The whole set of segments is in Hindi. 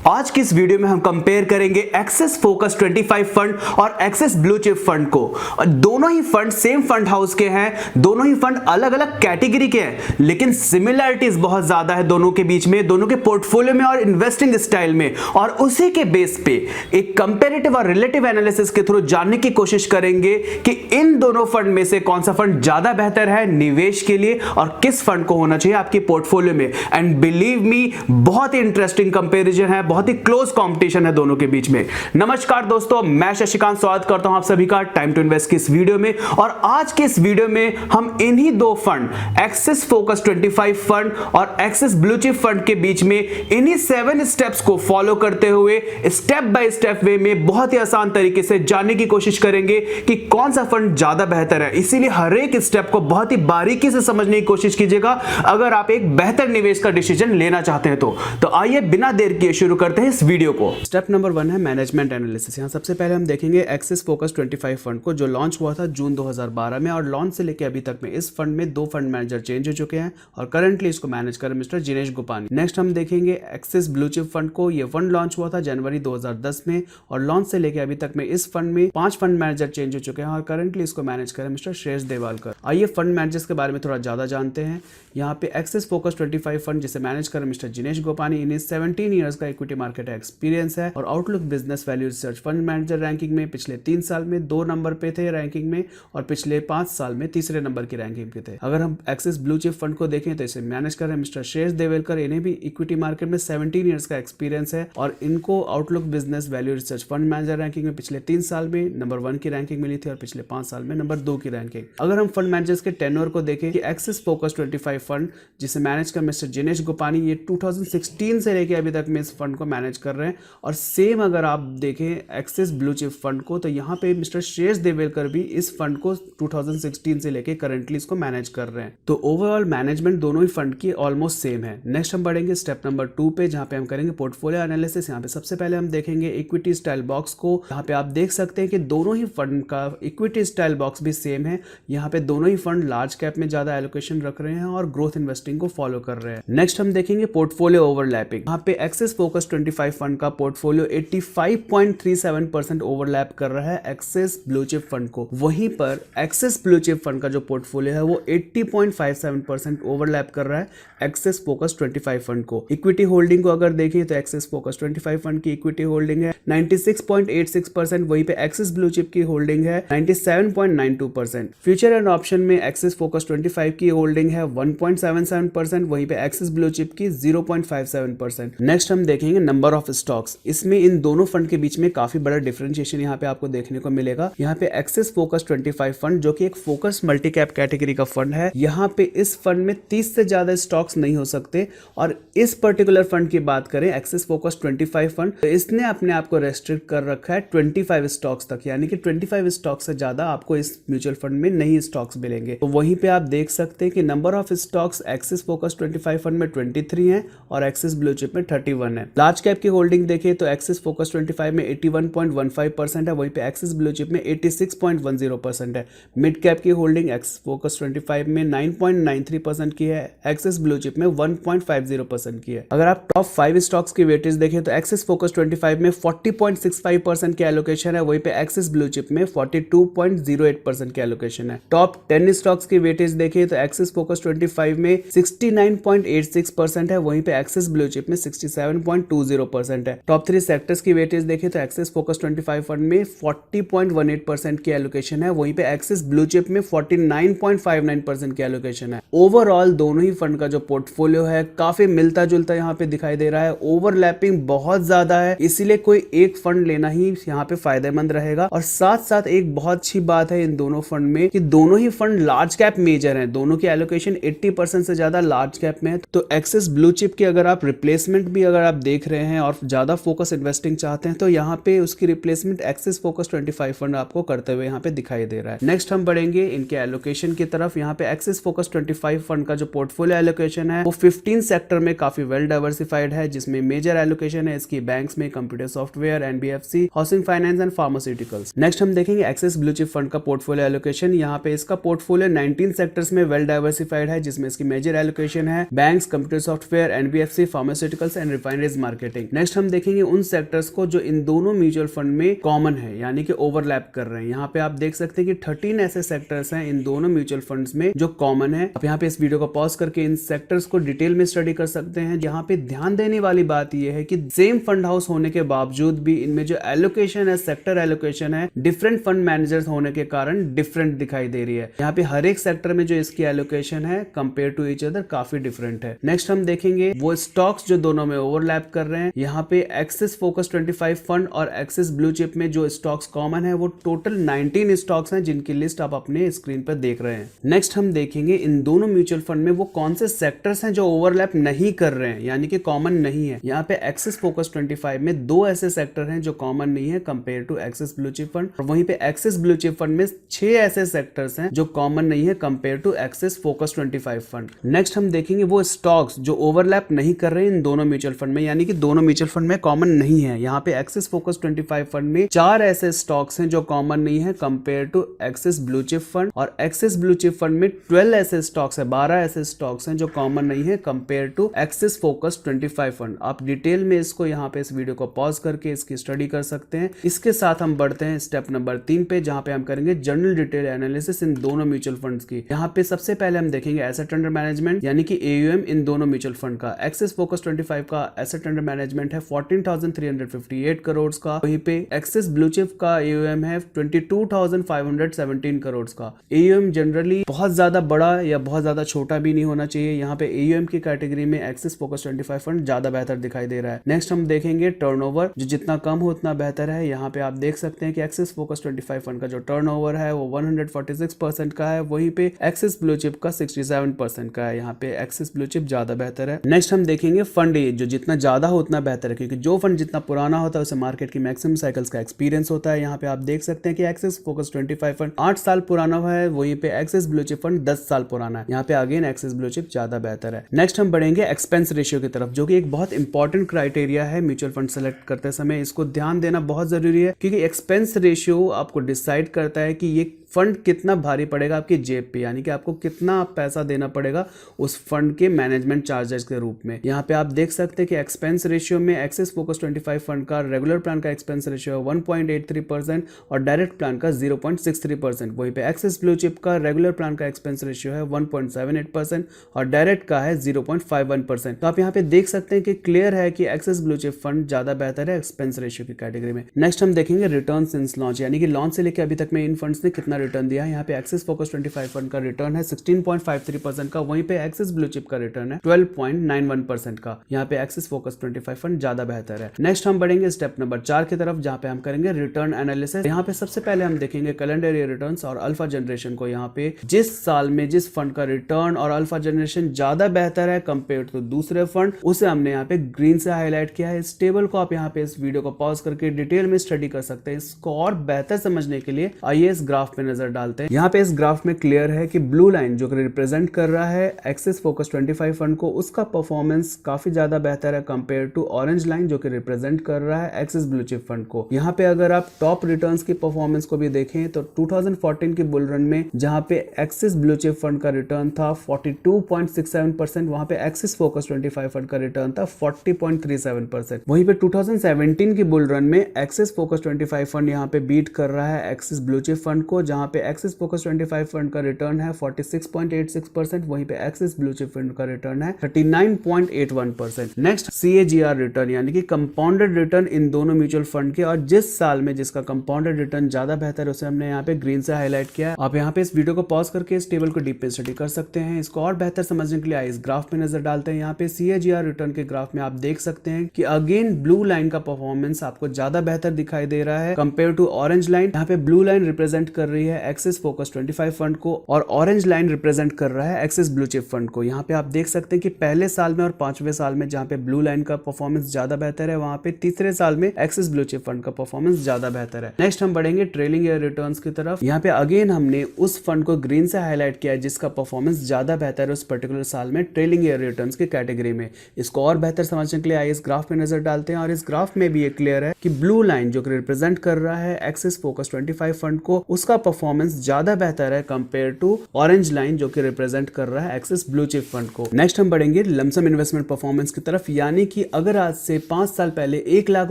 आज की इस वीडियो में हम कंपेयर करेंगे एक्सिस फोकस 25 फंड और एक्सिस ब्लू चिप फंड को। और दोनों ही फंड सेम फंड हाउस के हैं, दोनों ही फंड अलग अलग कैटेगरी के हैं, लेकिन सिमिलरिटीज बहुत ज्यादा है दोनों के बीच में, दोनों के पोर्टफोलियो में और इन्वेस्टिंग स्टाइल में। और उसी के बेस पे एक कंपेरेटिव और रिलेटिव एनालिसिस के थ्रू जानने की कोशिश करेंगे कि इन दोनों फंड में से कौन सा फंड ज्यादा बेहतर है निवेश के लिए और किस फंड को होना चाहिए आपके पोर्टफोलियो में। एंड बिलीव मी, बहुत ही इंटरेस्टिंग कंपैरिजन है, बहुत ही क्लोज कंपटीशन है दोनों के बीच में। नमस्कार दोस्तों, मैं शशिकांत स्वागत करता हूं आप सभी का टाइम टू इन्वेस्ट की इस वीडियो में। और आज के इस वीडियो में हम इन्हीं दो फंड एक्सिस फोकस 25 फंड और एक्सिस ब्लू चिप फंड के बीच में इन्हीं 7 स्टेप्स को फॉलो करते हुए स्टेप बाय स्टेप वे में बहुत ही आसान तरीके से जानने की कोशिश करेंगे कि कौन सा फंड ज्यादा बेहतर है। इसीलिए हर एक स्टेप को बहुत ही बारीकी से समझने की कोशिश कीजिएगा अगर आप एक बेहतर निवेश का डिसीजन लेना चाहते हैं तो आइए बिना देर किए शुरू करते हैं इस वीडियो को। स्टेप नंबर 1 है मैनेजमेंट एनालिसिस। यहां सबसे पहले हम देखेंगे एक्सिस फोकस 25 फंड को, जो लॉन्च हुआ था जून 2012 में। और लॉन्च से लेकर अभी तक में इस फंड में 2 फंड मैनेजर चेंज हो चुके हैं और करंटली इसको मैनेज कर मिस्टर जिनेश गोपानी। नेक्स्ट हम देखेंगे एक्सिस ब्लू चिप फंड को। यह फंड लॉन्च हुआ था जनवरी 2010 में और लॉन्च से लेकर अभी तक में इस फंड में 5 फंड मैनेजर चेंज हो चुके हैं और करंटली इसको मैनेज कर मिस्टर श्रेयस देवालकर। आइए फंड मैनेजर्स के बारे में थोड़ा ज्यादा जानते हैं। यहाँ पे एक्सिस फोकस 25 फंड जिसे मैनेज कर मिस्टर जिनेश गोपानी, इन्हें 17 ईयर्स का इक्विटी मार्केट एक्सपीरियंस है और outlook business value research fund manager ranking में पिछले 3 साल में 2 नंबर पे थे रैंकिंग में और पिछले 5 साल में तीसरे नंबर की रैंकिंग पे थे। अगर हम एक्सिस ब्लू चिप फंड को देखें तो इसे मैनेज कर रहे हैं मिस्टर श्रेयस देवेलकर। इन्हें भी इक्विटी मार्केट में 17 ईयर्स का एक्सपीरियंस है और इनको outlook business value research fund manager ranking में पिछले 3 साल में नंबर 1 की रैंकिंग मिली थी और पिछले 5 साल में नंबर 2 की रैंकिंग। अगर हम फंड मैनेजर्स के टेन्योर को देखें कि एक्सिस फोकस 25 फंड जिसे मैनेज कर मिस्टर जिनेश गोपानी, ये 2016 से लेके अभी तक में इस फंड को मैनेज कर रहे हैं। और सेम अगर आप देखें एक्सिस ब्लू चिप फंड को तो यहाँ पे मिस्टर श्रेयस देवेलकर भी इस फंड को 2016 से लेके करंटली इसको मैनेज कर रहे हैं। तो ओवरऑल मैनेजमेंट दोनों ही फंड की ऑलमोस्ट सेम है। नेक्स्ट हम बढ़ेंगे स्टेप नंबर 2 पे, जहाँ पे हम करेंगे पोर्टफोलियो एनालिसिस। यहाँ पे सबसे पहले हम देखेंगे इक्विटी स्टाइल बॉक्स को। यहाँ पे आप देख सकते हैं कि दोनों ही फंड का इक्विटी स्टाइल बॉक्स भी सेम है। यहाँ पे दोनों ही फंड लार्ज कैप में ज्यादा एलोकेशन रख रहे हैं और ग्रोथ इन्वेस्टिंग को फॉलो कर रहे हैं। नेक्स्ट हम देखेंगे पोर्टफोलियो ओवरलैपिंग। यहाँ पे एक्सिस फोकस 25 फंड का पोर्टफोलियो 85.37% ओवरलैप कर रहा है एक्सिस ब्लू चिप फंड को। वहीं पर एक्सिस ब्लू चिप फंड का जो पोर्टफोलियो है वो 80.57% ओवरलैप कर रहा है एक्सिस फोकस 25 फंड को। इक्विटी होल्डिंग को अगर देखें तो एक्सिस फोकस 25 फंड की इक्विटी होल्डिंग है 96.86%, वहीं पे एक्सिस ब्लू चिप की होल्डिंग है 97.92%। फ्यूचर एंड ऑप्शन में एक्सिस फोकस 25 की होल्डिंग है 1.77%, वहीं पे एक्सिस ब्लू चिप की 0.57%। नेक्स्ट हम देखेंगे नंबर ऑफ स्टॉक्स। इसमें इन दोनों फंड के बीच में काफी बड़ा डिफरेंशिएशन यहाँ पे आपको देखने को मिलेगा। यहाँ पे एक्सिस फोकस 25 फंड जो कि एक फोकस मल्टी कैप कैटेगरी का फंड है, यहाँ पे इस फंड में 30 से ज्यादा स्टॉक्स नहीं हो सकते। और इस पर्टिकुलर फंड की बात करें एक्सिस फोकस 25 फंड, तो इसने अपने आप को रेस्ट्रिक्ट कर रखा है 25 स्टॉक्स तक, यानी कि 25 स्टॉक्स से ज्यादा आपको इस म्यूचुअल फंड में नहीं स्टॉक्स मिलेंगे। तो वहीं पे आप देख सकते हैं कि number of stocks axis focus 25 fund में 23 है और एक्सिस ब्लू चिप में 31 है। लार्ज कैप की होल्डिंग देखें तो एक्सिस फोकस 25 में 81.15% है, वहीं पे एक्सिस ब्लू चिप में 86.10% है। मिड कैप की होल्डिंग एक्सिस फोकस 25 में 9.93% की है, एक्सिस ब्लू चिप में 1.50% की है। अगर आप टॉप 5 स्टॉक्स की वेटेज देखें तो एक्सिस फोकस 25 में 40.65% की एलोकेशन है, वहीं पे एक्सिस ब्लू चिप में 42.08% की एलोकेशन है। टॉप 10 स्टॉक्स की वेटेज देखें तो एक्सिस फोकस 25 में 69.86% है, वहीं पे एक्सिस ब्लू चिप में 67.20% है। टॉप 3 सेक्टर्स की वेटेज देखें तो एक्सिस फोकस 25 फंड में 40.18% की एलोकेशन है, वहीं पे एक्सिस ब्लू चिप में 49.59% की एलोकेशन है। ओवरऑल दोनों ही फंड का जो पोर्टफोलियो है काफी मिलता जुलता यहाँ पे दिखाई दे रहा है। ओवरलैपिंग बहुत ज्यादा है, इसीलिए कोई एक फंड लेना ही यहाँ पे फायदेमंद रहेगा। और साथ साथ एक बहुत अच्छी बात है इन दोनों फंड में कि दोनों ही फंड लार्ज कैप मेजर हैं, दोनों की एलोकेशन 80% से ज्यादा लार्ज कैप में है। तो एक्सिस ब्लू चिप की अगर आप रिप्लेसमेंट भी अगर आप देख रहे हैं और ज्यादा फोकस इन्वेस्टिंग चाहते हैं तो यहाँ पे उसकी रिप्लेसमेंट एक्सिस फोकस 25 फंड आपको करते हुए यहाँ पे दिखाई दे रहा है। नेक्स्ट हम बढ़ेंगे इनके एलोकेशन की तरफ। यहाँ पे एक्सिस फोकस 25 फंड का जो पोर्टफोलियो एलोकेशन है वो 15 सेक्टर में काफी वेल डाइवर्सिफाइड है, जिसमें मेजर एलोकेशन है इसकी बैंक्स में, computer software, NBFC, housing finance and pharmaceuticals. Next हम देखेंगे एक्सिस ब्लू चिप फंड का पोर्टफोलियो एलोकेशन। यहाँ पे इसका पोर्टफोलियो 19 सेक्टर्स में वेल डाइवर्सिफाइड है, जिसमें इसकी मेजर एलोकेशन है banks, computer software, NBFC, pharmaceuticals and refineries marketing. Next हम देखेंगे उन सेक्टर्स को जो इन दोनों म्यूचुअल फंड में कॉमन है, यानी कि ओवरलैप कर रहे हैं। यहाँ पे आप देख सकते हैं कि 13 ऐसे सेक्टर्स हैं इन दोनों म्यूचुअल फंड्स में जो कॉमन है। आप यहाँ पे इस वीडियो को पॉज करके इन सेक्टर्स को डिटेल में स्टडी कर सकते हैं। यहाँ पे ध्यान देने वाली बात यह है कि सेम फंड हाउस होने के बावजूद भी इनमें जो एलोकेशन है, सेक्टर एलोकेशन है, डिफरेंट फंड मैनेजर्स होने के कारण डिफरेंट दिखाई दे रही है। यहाँ पे हर एक सेक्टर में जो इसकी एलोकेशन है कंपेयर टू ईच अदर काफी डिफरेंट है। नेक्स्ट हम देखेंगे वो स्टॉक्स जो दोनों में ओवरलैप कर रहे हैं। यहाँ पे एक्सिस फोकस 25 फंड और एक्सिस ब्लू चिप में जो स्टॉक्स कॉमन है वो टोटल 19 स्टॉक्स हैं जिनकी लिस्ट आप अपने स्क्रीन पर देख रहे हैं। नेक्स्ट हम देखेंगे इन दोनों म्यूचुअल फंड में वो कौन से सेक्टर्स हैं जो ओवरलैप नहीं कर रहे हैं, यानी कि कॉमन नहीं है। यहाँ पे एक्सिस फोकस 25 में 2 ऐसे सेक्टर हैं जो कॉमन नहीं है compare to Axis blue chip fund, और वहीं पे एक्सिस ब्लू चिप फंड में 6 ऐसे सेक्टर्स हैं जो कॉमन नहीं है compare to Axis focus 25 fund. Next हम देखेंगे वो स्टॉक्स जो ओवरलैप नहीं कर रहे हैं इन दोनों म्यूचुअल फंड में, यानी कि दोनों म्यूचुअल फंड में कॉमन नहीं है। यहाँ पे एक्सिस फोकस 25 फंड में 4 ऐसे स्टॉक्स हैं जो कॉमन नहीं है compare to Axis blue chip fund, और एक्सिस ब्लू चिप फंड में 12 ऐसे स्टॉक्स है, 12 ऐसे स्टॉक्स हैं जो कॉमन नहीं है compare to Axis focus 25 fund. आप डिटेल में इसको यहाँ पे इस वीडियो को पॉज करके इसकी स्टडी कर सकते हैं। इसके साथ हम बढ़ते हैं स्टेप नंबर 3 पे, जहाँ पे हम करेंगे जनरल डिटेल एनालिसिस इन दोनों म्यूचुअल फंड्स की। यहाँ पे सबसे पहले हम देखेंगे एसेट अंडर मैनेजमेंट, यानी कि AUM इन दोनों म्यूचुअल फंड का। एक्सिस फोकस 25 का एसेट अंडर मैनेजमेंट है 14,358 करोड़ का, वहीं पे एक्सिस ब्लू चिप का AUM है 22,517 करोड़ का। AUM जनरली बहुत ज्यादा बड़ा या बहुत ज्यादा छोटा भी नहीं होना चाहिए। यहाँ पे AUM की कैटेगरी में एक्सिस फोकस 25 फंड ज्यादा बेहतर दिखाई दे रहा है। नेक्स्ट हम देखेंगे टर्नओवर, जो जितना कम हो उतना बेहतर है। यहाँ पे आप देख सकते हैं कि एक्सिस फोकस 25 फंड का जो टर्नओवर है वो 146% का है, वहीं पे एक्सिस ब्लू चिप का 67% का है। यहाँ पे एक्सिस ब्लू चिप ज्यादा बेहतर है। नेक्स्ट हम देखेंगे फंड एज, जो जितना ज्यादा हो उतना बेहतर है, क्योंकि जो फंड जितना पुराना होता है उसे मार्केट की मैक्सिमम साइकिल्स का एक्सपीरियंस होता है। यहाँ पे आप देख सकते हैं कि एक्सिस फोकस 25 फंड 8 साल पुराना है, वहीं पे एक्सिस ब्लू चिप फंड 10 साल पुराना है। यहाँ पे अगेन एक्सिस ब्लू चिप ज्यादा बेहतर है। नेक्स्ट हम बढ़ेंगे एक्सपेंस रेशियो की तरफ, जो कि एक बहुत इंपॉर्टेंट क्राइटेरिया है म्यूचुअल फंड सेलेक्ट करते समय। इसको ध्यान देना बहुत जरूरी है, क्योंकि एक्सपेंस रेशियो आपको डिसाइड करता है कि ये फंड कितना भारी पड़ेगा आपकी जेब पे, यानी कि आपको कितना पैसा देना पड़ेगा उस फंड के मैनेजमेंट चार्जेस के रूप में। यहाँ पे आप देख सकते हैं कि एक्सपेंस रेशियो में एक्सिस फोकस 25 फंड का रेगुलर प्लान का एक्सपेंस रेशियो है 1.83% और डायरेक्ट प्लान का 0.63%। वहीं पे एक्सिस ब्लू चिप का रेगुलर प्लान का एक्सपेंस रेशियो है 1.78% और डायरेक्ट का है 0.51%। तो आप यहाँ पे देख सकते हैं कि क्लियर है कि एक्सिस ब्लू चिप फंड ज्यादा बेहतर है एक्सपेंस रेशियो की कैटेगरी में। नेक्स्ट हम देखेंगे रिटर्न सिंस लॉन्च, यानी कि लॉन्च से लेकर अभी तक में इन फंड्स ने कितना रिटर्न दिया है। यहाँ पे एक्सिस फोकस 25 फंड का रिटर्न है 16.53% का, वहीं पे एक्सिस ब्लू चिप का रिटर्न है 12.91% का। यहाँ पे एक्सिस फोकस 25 फंड ज्यादा बेहतर है। नेक्स्ट हम बढ़ेंगे स्टेप नंबर 4 की तरफ, जहाँ पे हम करेंगे रिटर्न एनालिसिस। यहाँ पे सबसे पहले हम देखेंगे कैलेंडर ईयर रिटर्न्स और अल्फा जनरेशन को। यहाँ पे जिस साल में जिस फंड का रिटर्न और अल्फा जनरेशन ज्यादा बेहतर है कंपेयर टू दूसरे फंड, उसे हमने यहाँ पे ग्रीन से हाईलाइट किया है। इस टेबल को आप यहाँ पे इस वीडियो को पॉज करके डिटेल में स्टडी कर सकते हैं। इसको और बेहतर समझने के लिए आइए इस ग्राफ पे नजर डालते हैं। यहाँ पे इस ग्राफ में क्लियर है कि ब्लू लाइन जो रिप्रेजेंट कर रहा है एक्सिस फोकस 25 फंड को, उसका परफॉर्मेंस काफी ज्यादा बेहतर है कंपेयर टू ऑरेंज लाइन जो कि रिप्रेजेंट कर रहा है एक्सिस ब्लू चिप फंड को। यहाँ पे अगर आप टॉप रिटर्न्स की परफॉर्मेंस को भी देखें तो 2014 की बुल रन में जहाँ पे एक्सिस ब्लू चिप फंड का रिटर्न था 42.67%, वहां पे एक्सिस फोकस 25 फंड का रिटर्न था 40.37%। वहीं पे 2017 की बुल रन में एक्सिस फोकस 25 फंड यहाँ पे बीट कर रहा है एक्सिस ब्लू चिप फंड को, जहाँ पे एक्सिस फोकस 25 फंड का रिटर्न है 46.86%, वहीं पे एक्सिस ब्लू चिप फंड का रिटर्न है 39.81%। नेक्स्ट CAGR रिटर्न, यानी कि कंपाउंडेड रिटर्न इन दोनों म्यूचुअल फंड के, और जिस साल में जिसका कंपाउंडेड रिटर्न ज्यादा बेहतर है उसे हमने यहाँ पे ग्रीन से हाईलाइट किया है। आप यहाँ पे इस वीडियो को पॉज करके इस टेबल को डीप पे स्टडी कर सकते हैं। इसको और बेहतर समझने के लिए इस ग्राफ पे नजर डालते हैं। यहाँ पे CAGR रिटर्न के ग्राफ में आप देख सकते हैं कि अगेन ब्लू लाइन का परफॉर्मेंस आपको ज्यादा बेहतर दिखाई दे रहा है कंपेयर टू ऑरेंज लाइन। यहाँ पे ब्लू लाइन रिप्रेजेंट कर रही है एक्सिस फोकस 25 फंड को और ऑरेंज लाइन रिप्रेजेंट कर रहा है एक्सिस ब्लू चिप फंड को। यहाँ पे आप देख सकते हैं कि पहले साल में और 5वें साल में जहाँ पे ब्लू लाइन का परफॉर्मेंस ज्यादा बेहतर है, वहां पे तीसरे साल में एक्सिस ब्लू चिप फंड का परफॉर्मेंस ज्यादा बेहतर है। नेक्स्ट हम बढ़ेंगे ट्रेलिंग ईयर रिटर्न्स की तरफ। यहाँ पे अगेन हमने उस फंड को ग्रीन से हाईलाइट किया है जिसका परफॉर्मेंस ज्यादा बेहतर है उस पर्टिकुलर साल में ट्रेलिंग ईयर रिटर्न्स की कैटेगरी में। इसको और बेहतर समझने के लिए आइए इस ग्राफ पे नजर डालते हैं, और इस ग्राफ में भी ये क्लियर है कि ब्लू लाइन जो रिप्रेजेंट कर रहा है एक्सिस फोकस 25 फंड को, उसका परफॉर्मेंस ज्यादा बेहतर है कंपेयर टू ऑरेंज लाइन जो कि रिप्रेजेंट कर रहा है एक्सिस ब्लू चिप फंड को। नेक्स्ट हम बढ़ेंगे लमसम इन्वेस्टमेंट परफॉर्मेंस की तरफ, यानी कि अगर आज से 5 साल पहले 1 लाख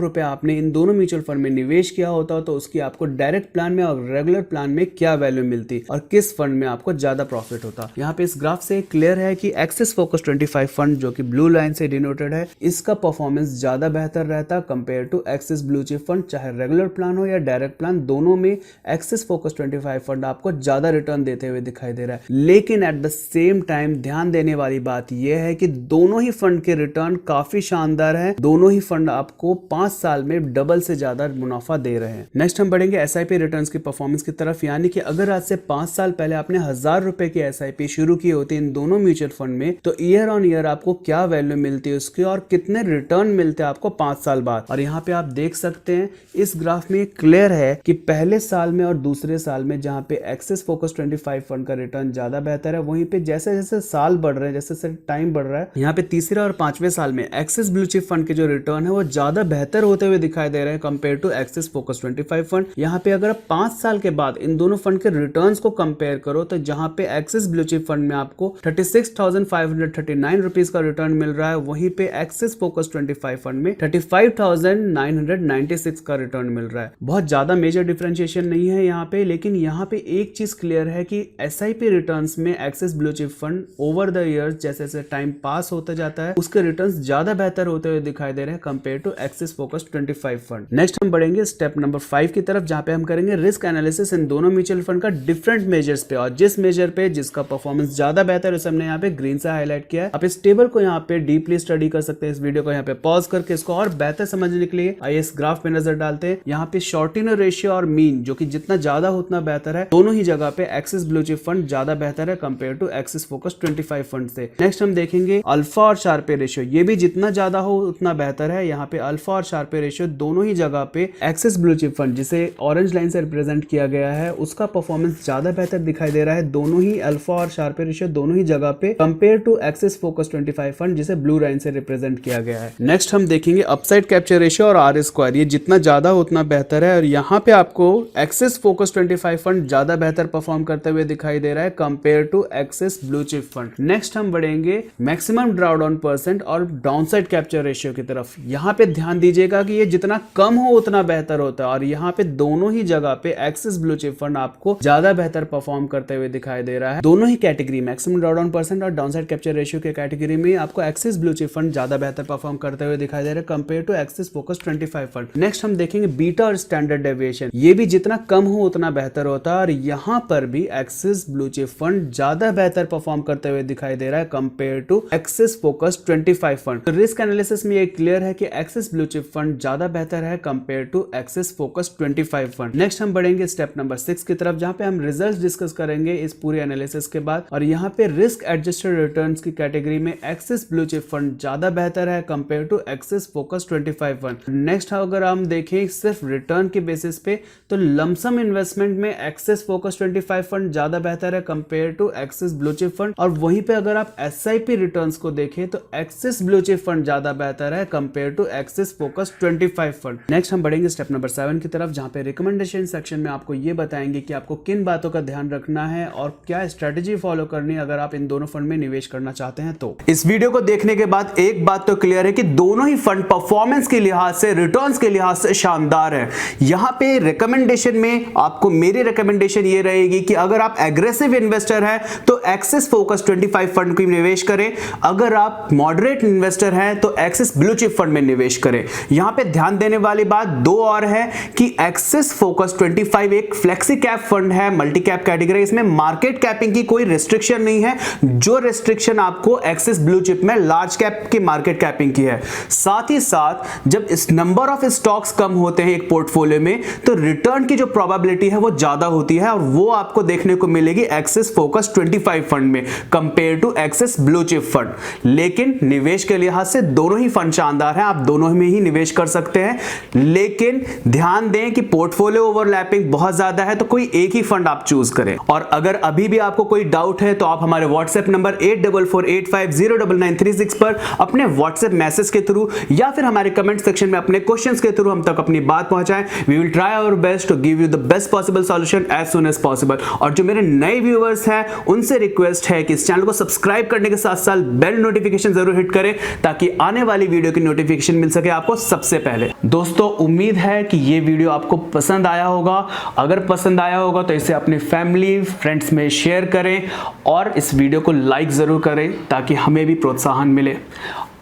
रुपए आपने इन दोनों म्यूचुअल फंड में निवेश किया होता तो उसकी आपको डायरेक्ट प्लान में और रेगुलर प्लान में क्या वैल्यू मिलती और किस फंड में आपको ज्यादा प्रॉफिट होता। यहाँ पे इस ग्राफ से क्लियर है कि एक्सिस फोकस 25 फंड जो कि ब्लू लाइन से डिनोटेड है, इसका परफॉर्मेंस ज्यादा बेहतर रहता compare to Axis blue chip fund, चाहे रेगुलर प्लान हो या डायरेक्ट प्लान, दोनों में एक्सिस फोकस 25 फंड आपको ज्यादा रिटर्न देते हुए दिखाई दे रहा है। लेकिन एट द सेम टाइम ध्यान देने वाली बात यह है कि दोनों ही फंड के रिटर्न काफी शानदार है, दोनों ही फंड आपको 5 साल में डबल से ज्यादा मुनाफा दे रहे हैं। नेक्स्ट हम बढ़ेंगे एसआईपी रिटर्न्स की परफॉर्मेंस की तरफ, यानी कि अगर आज से 5 साल पहले आपने 1000 रुपए की एसआईपी शुरू की होती इन दोनों म्यूचुअल फंड में, तो ईयर ऑन ईयर आपको क्या वैल्यू मिलती है उसकी और कितने रिटर्न मिलते हैं आपको 5 साल बाद। और यहाँ पे आप देख सकते हैं इस ग्राफ में क्लियर है कि पहले साल में और दूसरे साल में जहां पे एक्सिस फोकस 25 फंड का रिटर्न ज्यादा बेहतर है, वहीं पे जैसे जैसे साल बढ़ रहे हैं, जैसे जैसे टाइम बढ़ रहा है, यहाँ पे तीसरे और 5वें साल में एक्सिस ब्लू चिप फंड के जो रिटर्न है वो ज्यादा बेहतर होते हुए दिखाई दे रहे हैं compare to Axis focus 25 fund. यहाँ पे अगर आप 5 साल के बाद इन दोनों फंड के रिटर्न्स को कंपेयर करो तो जहां पे एक्सिस ब्लू चिप फंड में आपको 36,539 रुपीज का रिटर्न मिल रहा है, वहीं पे एक्सिस फोकस 25 फंड में 35,996 का रिटर्न मिल रहा है। बहुत ज्यादा मेजर डिफरेंशिएशन नहीं है यहाँ पे, लेकिन यहाँ पे एक चीज क्लियर है कि एसआईपी रिटर्न्स में Axis blue chip fund over the years जैसे जैसे टाइम पास होता जाता है उसके रिटर्न्स ज्यादा बेहतर होते हुए दिखाई दे रहे हैं compare to Axis focus 25 fund. Next हम बढ़ेंगे स्टेप नंबर 5 की तरफ, जहां पे हम करेंगे रिस्क एनालिसिस इन दोनों म्यूचुअल फंड का डिफरेंट मेजर्स पे, और जिस मेजर पे जिसका परफॉर्मेंस ज्यादा बेहतर है उसे हमने यहाँ पे ग्रीन से हाईलाइट किया है। आप इस टेबल को यहाँ पे डीपली स्टडी कर सकते हैं, इस वीडियो को यहाँ पे पॉज करके इसको और बेहतर समझने के लिए आइए इस ग्राफ पे नजर डालते हैं। यहाँ पे शॉर्टिनर रेशियो और मीन जो कि जितना ज्यादा हो उतना बेहतर है, दोनों ही जगह पे एक्सिस ब्लू चिप फंड ज्यादा बेहतर है compare to Axis focus 25 fund से। नेक्स्ट हम देखेंगे अल्फा और शार्पे रेशियो, ये भी जितना ज्यादा हो उतना बेहतर है। यहाँ पे अल्फा और शार्पे रेशियो दोनों ही जगह पे एक्सिस ब्लू चिप फंड जिसे ऑरेंज लाइन से रिप्रेजेंट किया गया है उसका परफॉर्मेंस ज्यादा बेहतर दिखाई दे रहा है, दोनों ही अल्फा और शार्पे रेशियो दोनों ही जगह पे compare to Axis focus 25 fund जिसे ब्लू लाइन से रिप्रेजेंट किया गया है। नेक्स्ट हम देखेंगे अपसाइड कैप्चर रेशियो और आर स्क्वायर, ये जितना ज्यादा हो उतना बेहतर है, और यहाँ पे आपको एक्सिस फोकस 25 फंड ज्यादा बेहतर परफॉर्म करते हुए दिखाई दे रहा है compare to Axis blue chip fund. Next हम बढ़ेंगे मैक्सिमम ड्रॉडाउन परसेंट और डाउनसाइड कैप्चर रेशियो की तरफ। यहाँ पे ध्यान दीजिएगा कि ये जितना कम हो उतना बेहतर होता है, और यहाँ पे दोनों ही जगह पे एक्सिस ब्लू चिप फंड आपको ज्यादा बेहतर परफॉर्म करते हुए दिखाई दे रहा है। दोनों ही कैटेगरी मैक्सिमम ड्रॉडाउन परसेंट और डाउनसाइड कैप्चर रेशियो के कैटेगरी में आपको एक्सिस ब्लू चिप फंड ज्यादा बेहतर परफॉर्म करते हुए दिखाई दे रहा है compare to Axis focus 25 fund. Next हम देखेंगे बीटा और स्टैंडर्ड डेविएशन, ये भी जितना कम हो उतना बेहतर होता है, और यहाँ पर भी एक्सिस ब्लू चिप फंड ज्यादा बेहतर परफॉर्म करते हुए दिखाई दे रहा है compare to Axis focus 25 fund. Risk analysis में ये क्लियर है कि एक्सिस ब्लू चिप फंड ज्यादा बेहतर है compare to Axis focus 25 fund. Next हम बढ़ेंगे स्टेप नंबर 6 की तरफ, जहां पे हम रिजल्ट्स डिस्कस करेंगे इस पूरे एनालिसिस के बाद, और यहाँ पे रिस्क एडजस्टेड रिटर्न्स की कैटेगरी में एक्सिस ब्लू चिप फंड ज्यादा बेहतर है compare to Axis focus 25 fund. Next अगर हम देखें सिर्फ रिटर्न के बेसिस पे तो लमसम इन्वेस्टमेंट में एक्सिस फोकस 25 फंड ज्यादा बेहतर है compare to Axis blue chip fund, और वहीं पे अगर आप एसआईपी रिटर्न्स को देखें तो एक्सिस ब्लू चिप फंड ज्यादा बेहतर है compare to Axis focus 25 fund. Next हम बढ़ेंगे स्टेप नंबर 7 की तरफ, जहां पे रिकमेंडेशन सेक्शन में आपको ये बताएंगे कि आपको किन बातों का ध्यान रखना है और क्या स्ट्रेटेजी फॉलो करनी है अगर आप इन दोनों फंड में निवेश करना चाहते हैं। तो इस वीडियो को देखने के बाद एक बात तो क्लियर है कि दोनों ही फंड परफॉर्मेंस के लिहाज से, रिटर्न्स के लिहाज से शानदार है। यहां पे रिकमेंडेशन में आपको मेरी रिकमेंडेशन ये रहेगी कि अगर आप एग्रेसिव इन्वेस्टर हैं तो एक्सिस फोकस 25 फंड में निवेश करें, अगर आप मॉडरेट इन्वेस्टर हैं तो एक्सिस ब्लू चिप फंड में निवेश करें। यहां पे ध्यान देने वाली बात दो और है कि एक्सिस फोकस 25 एक फ्लेक्सी कैप फंड है, मल्टी कैप कैटेगरी, इसमें मार्केट कैपिंग की कोई रिस्ट्रिक्शन नहीं है, जो रिस्ट्रिक्शन आपको एक्सिस ब्लू चिप में लार्ज कैप की मार्केट कैपिंग की है। साथ ही साथ जब इस नंबर ऑफ स्टॉक्स कम होते हैं एक पोर्टफोलियो में तो रिटर्न की जो प्रोबेबिलिटी है वो ज्यादा होती है, और वो आपको देखने को मिलेगी एक्सिस फोकस 25 फंड में compare to Axis blue chip fund. लेकिन निवेश के लिहाज से दोनों ही फंड शानदार हैं, आप दोनों में ही निवेश कर सकते हैं, लेकिन ध्यान दें कि पोर्टफोलियो ओवरलैपिंग बहुत ज्यादा है तो कोई एक ही फंड आप चूज करें। और अगर अभी भी आपको कोई डाउट है तो आप हमारे व्हाट्सएप नंबर 8448509936 पर अपने व्हाट्सएप मैसेज के थ्रू या फिर हमारे कमेंट सेक्शन में अपने क्वेश्चंस के थ्रू हम तक अपनी बात पहुंचाएं। We will try our best to give you the best possible solution as soon as possible. और जो मेरे नए व्यूअर्स हैं उनसे रिक्वेस्ट है कि इस चैनल को सब्सक्राइब करने के साथ साथ बेल नोटिफिकेशन जरूर हिट करें ताकि आने वाली वीडियो की नोटिफिकेशन मिल सके आपको सबसे पहले। दोस्तों उम्मीद है कि ये वीडियो आपको पसंद आया होगा। अगर पसंद आया होगा तो इसे अपने फैमिली फ्रेंड्स में शेयर करें और इस वीडियो को लाइक जरूर करें ताकि हमें भी प्रोत्साहन मिले।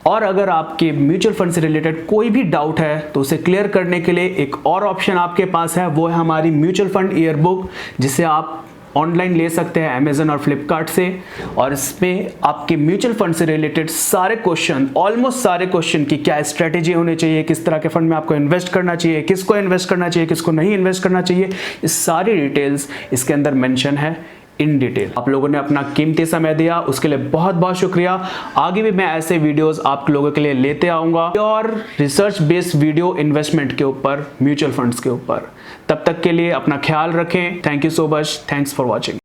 और अगर आपके म्यूचुअल फंड से रिलेटेड कोई भी डाउट है तो उसे क्लियर करने के लिए एक और ऑप्शन आपके पास है, वो है हमारी म्यूचुअल फंड ईयर बुक, जिसे आप ऑनलाइन ले सकते हैं अमेजन और फ्लिपकार्ट से। और इसमें आपके म्यूचुअल फंड से रिलेटेड सारे क्वेश्चन, ऑलमोस्ट सारे क्वेश्चन की क्या स्ट्रेटेजी होनी चाहिए, किस तरह के फंड में आपको इन्वेस्ट करना चाहिए, किसको इन्वेस्ट करना चाहिए, किसको नहीं इन्वेस्ट करना चाहिए, इस सारी डिटेल्स इसके अंदर मेंशन है इन डिटेल। आप लोगों ने अपना कीमती समय दिया, उसके लिए बहुत बहुत शुक्रिया। आगे भी मैं ऐसे वीडियोस आप लोगों के लिए लेते आऊंगा और रिसर्च बेस्ड वीडियो इन्वेस्टमेंट के ऊपर, म्यूचुअल फंड्स के ऊपर। तब तक के लिए अपना ख्याल रखें। Thank you so much. Thanks for watching.